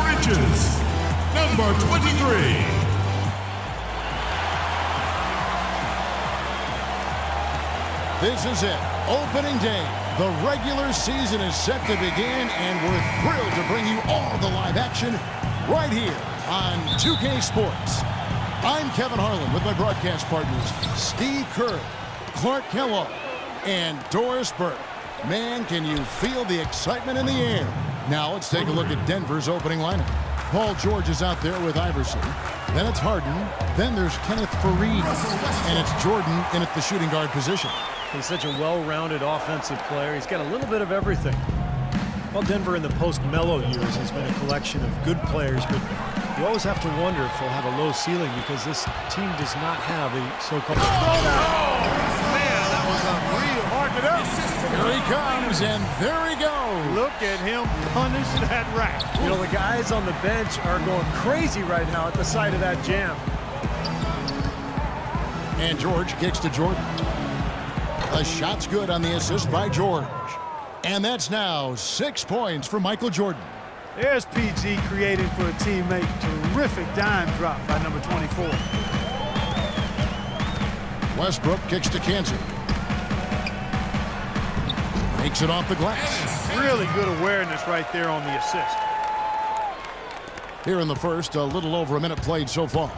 inches, number 23. This is it. Opening day. The regular season is set to begin, and we're thrilled to bring you all the live action right here on 2K Sports. I'm Kevin Harlan with my broadcast partners, Steve Kerr, Clark Kellogg, and Doris Burke. Man, can you feel the excitement in the air? Now let's take a look at Denver's opening lineup. Paul George is out there with Iverson. Then it's Harden. Then there's Kenneth Faried. And it's Jordan in at the shooting guard position. He's such a well-rounded offensive player. He's got a little bit of everything. Well, Denver in the post-Melo years has been a collection of good players, but you always have to wonder if they'll have a low ceiling because this team does not have a so-called... Man, that was unreal. Mark it up. Here he comes, and there he goes. Look at him punish that rack. You know, the guys on the bench are going crazy right now at the sight of that jam. And George kicks to Jordan. The shot's good on the assist by George. And that's now 6 points for Michael Jordan. There's PG creating for a teammate. Terrific dime drop by number 24. Westbrook kicks to Kansi. Makes it off the glass. Really good awareness right there on the assist. Here in the first, a little over a minute played so far.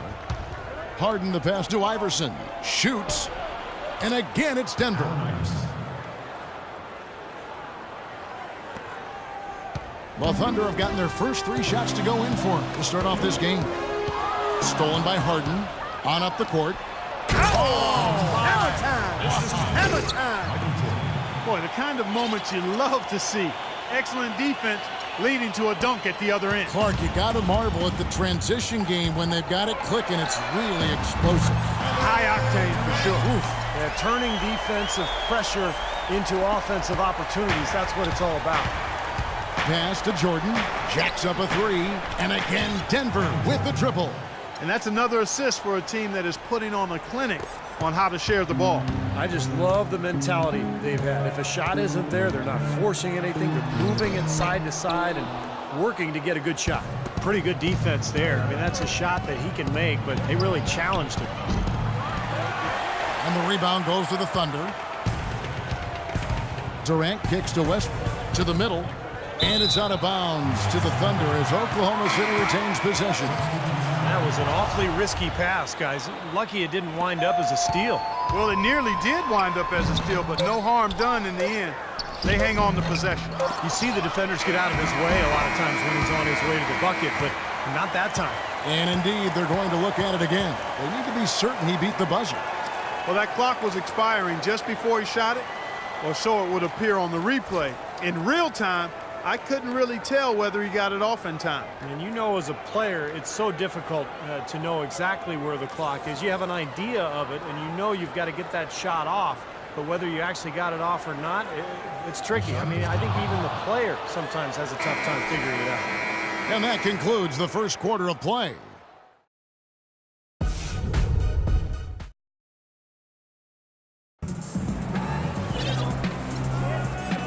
Harden the pass to Iverson. Shoots. And again, it's Denver. The Thunder have gotten their first 3 shots to go in for him to start off this game. Stolen by Harden. On up the court. Hammer time! Hammer time! Boy, the kind of moments you love to see. Excellent defense leading to a dunk at the other end. Clark, you got to marvel at the transition game when they've got it clicking. It's really explosive. High octane for sure. Oof. Yeah, turning defensive pressure into offensive opportunities. That's what it's all about. Pass to Jordan. Jacks up a 3. And again, Denver with the triple. And that's another assist for a team that is putting on a clinic on how to share the ball. I just love the mentality they've had. If a shot isn't there, they're not forcing anything. They're moving it side to side and working to get a good shot. Pretty good defense there. I mean, that's a shot that he can make, but they really challenged him. And the rebound goes to the Thunder. Durant kicks to Westbrook to the middle. And it's out of bounds to the Thunder as Oklahoma City retains possession. That was an awfully risky pass, guys. Lucky it didn't wind up as a steal. Well, it nearly did wind up as a steal, but no harm done in the end. They hang on to possession. You see the defenders get out of his way a lot of times when he's on his way to the bucket, but not that time. And indeed, they're going to look at it again. They need to be certain he beat the buzzer. Well, that clock was expiring just before he shot it, or so it would appear on the replay. In real time, I couldn't really tell whether he got it off in time. And you know, as a player, it's so difficult to know exactly where the clock is. You have an idea of it, and you know you've got to get that shot off. But whether you actually got it off or not, it's tricky. I mean, I think even the player sometimes has a tough time figuring it out. And that concludes the first quarter of play.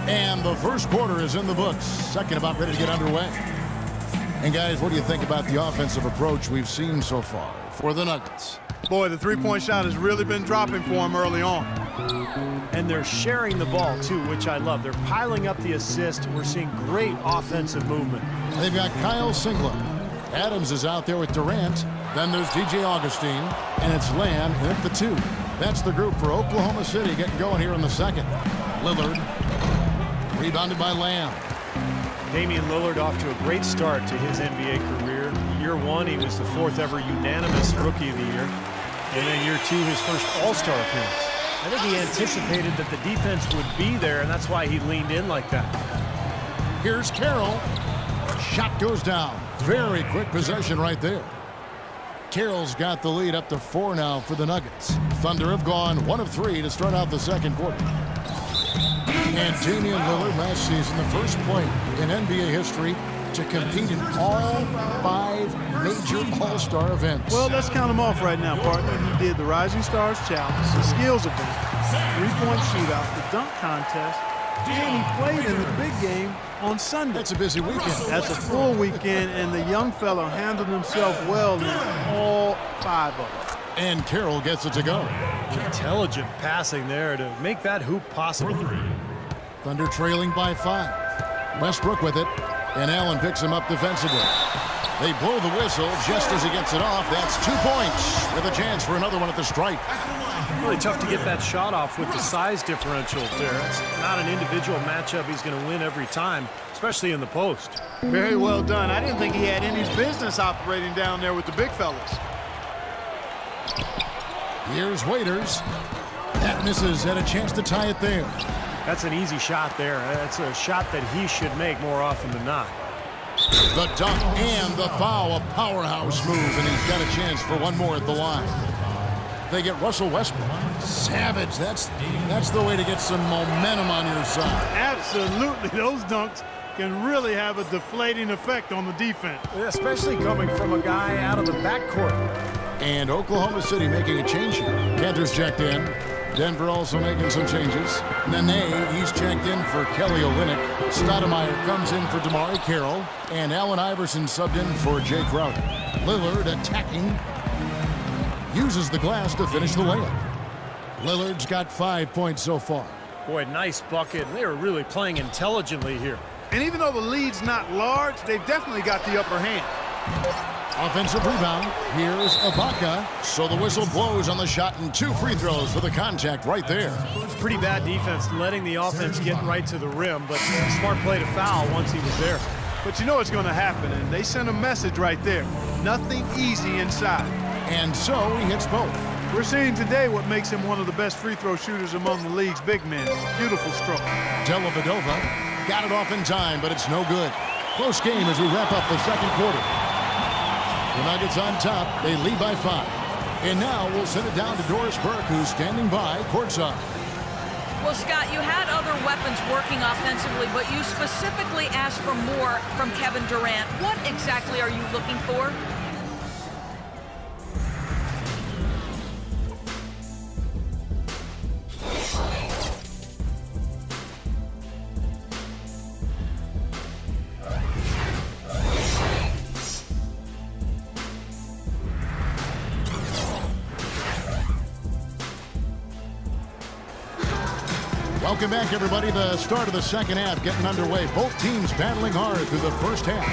And the first quarter is in the books. Second about ready to get underway. And guys, what do you think about the offensive approach we've seen so far for the Nuggets? Boy, the three-point shot has really been dropping for him early on. And they're sharing the ball, too, which I love. They're piling up the assist. We're seeing great offensive movement. They've got Kyle Singler. Adams is out there with Durant. Then there's DJ Augustine. And it's Lamb at the 2. That's the group for Oklahoma City getting going here in the second. Lillard. Rebounded by Lamb. Damian Lillard off to a great start to his NBA career. Year 1, he was the 4th ever unanimous Rookie of the Year. And then year 2, his first All-Star appearance. I think he anticipated that the defense would be there, and that's why he leaned in like that. Here's Carroll. Shot goes down. Very quick possession right there. Carroll's got the lead up to 4 now for the Nuggets. Thunder have gone 1 of 3 to start out the second quarter. And Damian Lillard last season, the first player in NBA history to compete in all 5 major All-Star events. Well, let's count them off right now, partner. He did the Rising Stars Challenge, the Skills Event, 3-point shootout, the dunk contest, And he played in the big game on Sunday. That's a busy weekend. That's a full weekend, and the young fellow handled himself well in all 5 of them. And Carroll gets it to go. Intelligent passing there to make that hoop possible. Thunder trailing by 5. Westbrook with it, and Allen picks him up defensively. They blow the whistle just as he gets it off. That's 2 points with a chance for another one at the stripe. Really tough to get that shot off with the size differential there. It's not an individual matchup he's going to win every time, especially in the post. Very well done. I didn't think he had any business operating down there with the big fellas. Here's Waiters. That misses, and a chance to tie it there. That's an easy shot there. That's a shot that he should make more often than not. The dunk and the foul, a powerhouse move, and he's got a chance for one more at the line. They get Russell Westbrook. Savage, that's the way to get some momentum on your side. Absolutely, those dunks can really have a deflating effect on the defense. Especially coming from a guy out of the backcourt. And Oklahoma City making a change here. Cantor's checked in. Denver also making some changes. Nene, he's checked in for Kelly Olynyk. Stoudemire comes in for DeMar Carroll. And Allen Iverson subbed in for Jay Crowder. Lillard attacking. Uses the glass to finish the layup. Lillard's got 5 points so far. Boy, nice bucket. They were really playing intelligently here. And even though the lead's not large, they've definitely got the upper hand. Offensive rebound. Here's Ibaka. So the whistle blows on the shot and 2 free throws for the contact right there. Pretty bad defense letting the offense get right to the rim, but smart play to foul once he was there. But you know what's going to happen, and they sent a message right there. Nothing easy inside. And so he hits both. We're seeing today what makes him one of the best free throw shooters among the league's big men. Beautiful stroke. Dellavedova got it off in time, but it's no good. Close game as we wrap up the second quarter. The Nuggets on top. They lead by 5. And now we'll send it down to Doris Burke, who's standing by courtside. Well, Scott, you had other weapons working offensively, but you specifically asked for more from Kevin Durant. What exactly are you looking for? Welcome back, everybody. The start of the second half getting underway. Both teams battling hard through the first half.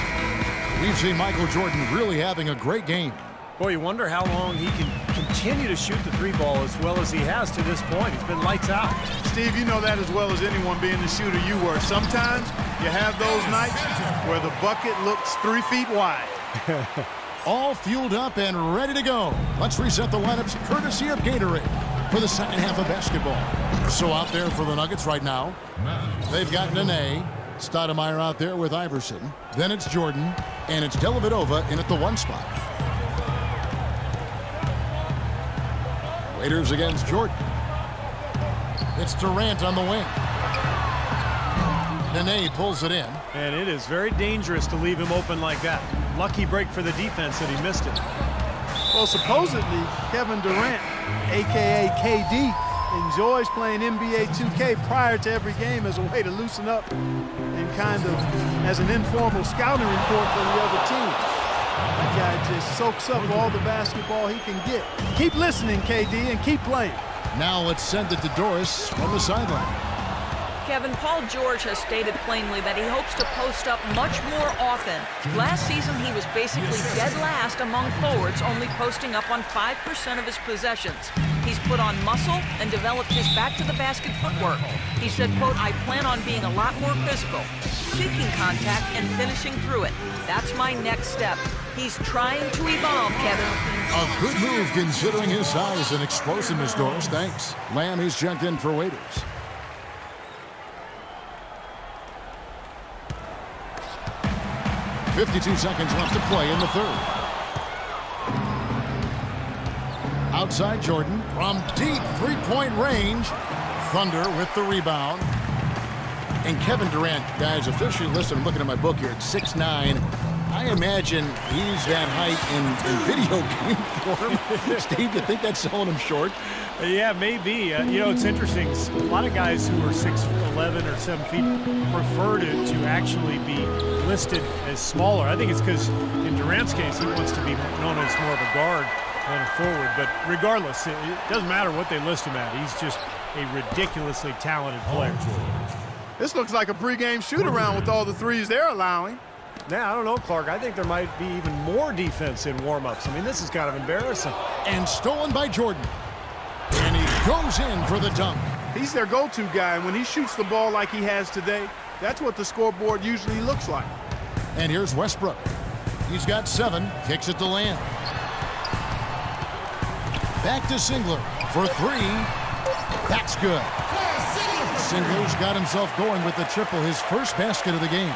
We've seen Michael Jordan really having a great game. Boy, you wonder how long he can continue to shoot the 3-ball as well as he has to this point. He's been lights out. Steve, you know that as well as anyone being the shooter you were. Sometimes you have those nights where the bucket looks 3 feet wide. All fueled up and ready to go. Let's reset the lineups courtesy of Gatorade for the second half of basketball. So out there for the Nuggets right now, they've got Nene, Stoudemire out there with Iverson. Then it's Jordan, and it's Dellavedova in at the 1 spot. Waiters against Jordan. It's Durant on the wing. Nene pulls it in. And it is very dangerous to leave him open like that. Lucky break for the defense that he missed it. Well, supposedly, Kevin Durant, a.k.a. KD, enjoys playing NBA 2K prior to every game as a way to loosen up and kind of as an informal scouting report for the other team. That guy just soaks up all the basketball he can get. Keep listening, KD, and keep playing. Now let's send it to Doris from the sideline. Kevin, Paul George has stated plainly that he hopes to post up much more often. Last season, he was basically dead last among forwards, only posting up on 5% of his possessions. He's put on muscle and developed his back-to-the-basket footwork. He said, quote, "I plan on being a lot more physical, seeking contact and finishing through it. That's my next step." He's trying to evolve, Kevin. A good move considering his size and explosiveness, Doris. Thanks. Lamb, he's checked in for Waiters. .52 seconds left to play in the third. Outside Jordan from deep three-point range. Thunder with the rebound. And Kevin Durant, guys, officially listed, I'm looking at my book here, at 6'9", I imagine he's that height in video game form. Steve, you think that's selling him short? Yeah, maybe. You know, it's interesting. A lot of guys who are 6'11" or 7 feet prefer to actually be listed as smaller. I think it's because in Durant's case, he wants to be known as more of a guard than a forward. But regardless, it doesn't matter what they list him at. He's just a ridiculously talented player. This looks like a pregame shoot-around with all the threes they're allowing. Yeah, I don't know, Clark. I think there might be even more defense in warm-ups. I mean, this is kind of embarrassing. And stolen by Jordan. And he goes in for the dunk. He's their go-to guy, and when he shoots the ball like he has today, that's what the scoreboard usually looks like. And here's Westbrook. He's got 7, kicks it to Lamb. Back to Singler for 3. That's good. Singler's got himself going with the triple, his first basket of the game.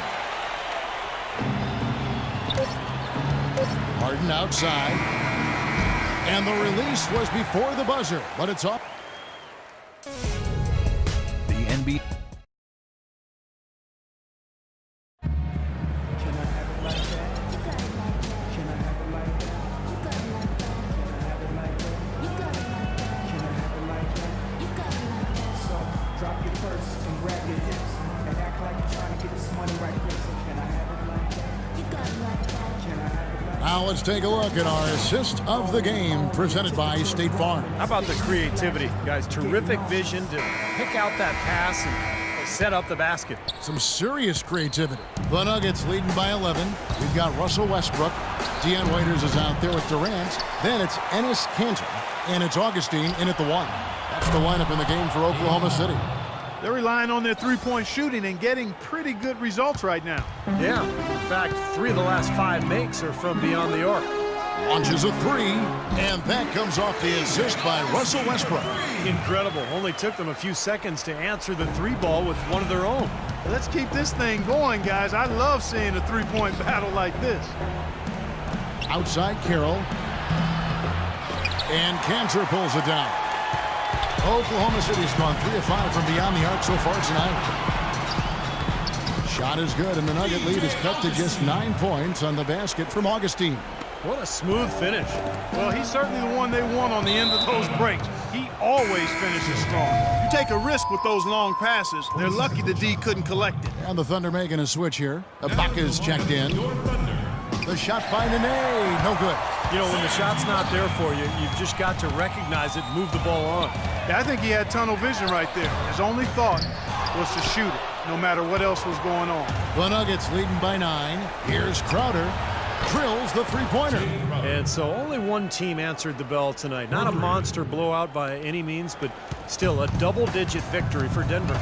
Harden outside. And the release was before the buzzer, but it's up. The NBA. Drop your purse and grab your hips and act like you're trying to get this money right quick. So can I have it like that? You got it like that. Can I have it like that? Now let's take a look at our assist of the game presented by State Farm. How about the creativity, guys? Terrific vision to pick out that pass and set up the basket. Some serious creativity. The Nuggets leading by 11. We've got Russell Westbrook. Deion Waiters is out there with Durant. Then it's Enes Kanter. And it's Augustine in at the 1. That's the lineup in the game for Oklahoma City. They're relying on their three-point shooting and getting pretty good results right now. Yeah, in fact, 3 of the last 5 makes are from beyond the arc. Launches a 3, and that comes off the assist by Russell Westbrook. Incredible. Only took them a few seconds to answer the 3 ball with one of their own. Let's keep this thing going, guys. I love seeing a three-point battle like this. Outside Carroll. And Kanter pulls it down. Oklahoma City's gone 3 of 5 from beyond the arc so far tonight. Shot is good, and the Nugget lead is cut to just 9 points on the basket from Augustine. What a smooth finish. Well, he's certainly the one they want on the end of those breaks. He always finishes strong. You take a risk with those long passes. They're lucky the D couldn't collect it. And the Thunder making a switch here. Ibaka's checked in. The shot by Nene, no good. You know, when the shot's not there for you, you've just got to recognize it and move the ball on. Yeah, I think he had tunnel vision right there. His only thought was to shoot it, no matter what else was going on. The Nuggets leading by 9. Here's Crowder. Drills the three-pointer. And so only one team answered the bell tonight. Not a monster blowout by any means, but still a double-digit victory for Denver.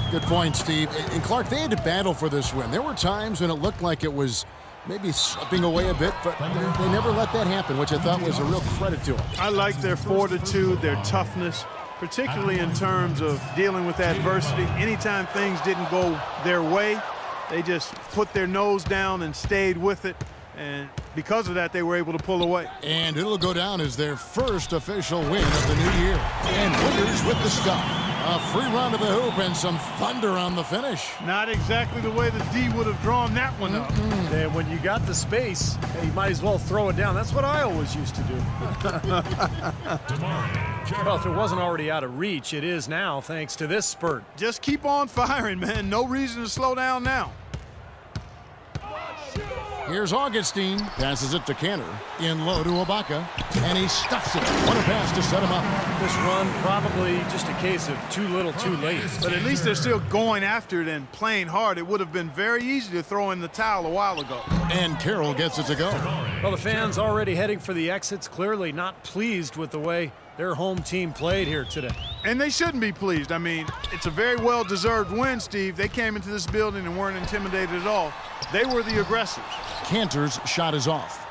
Good point, Steve. And Clark, they had to battle for this win. There were times when it looked like it was maybe slipping away a bit, but they never let that happen, which I thought was a real credit to them. I like their fortitude, their toughness, particularly in terms of dealing with adversity. Anytime things didn't go their way, they just put their nose down and stayed with it. And because of that, they were able to pull away. And it'll go down as their first official win of the new year. And Wiggers with the stuff. A free run to the hoop and some thunder on the finish. Not exactly the way the D would have drawn that one up. And when you got the space, you might as well throw it down. That's what I always used to do. Well, if it wasn't already out of reach, it is now thanks to this spurt. Just keep on firing, man. No reason to slow down now. Here's Augustine. Passes it to Kanter. In low to Ibaka. And he stuffs it. What a pass to set him up. This run probably just a case of too little too late. But at least they're still going after it and playing hard. It would have been very easy to throw in the towel a while ago. And Carroll gets it to go. Well, the fans already heading for the exits, clearly not pleased with the way their home team played here today. And they shouldn't be pleased. I mean, it's a very well-deserved win, Steve. They came into this building and weren't intimidated at all. They were the aggressors. Kanter's shot is off.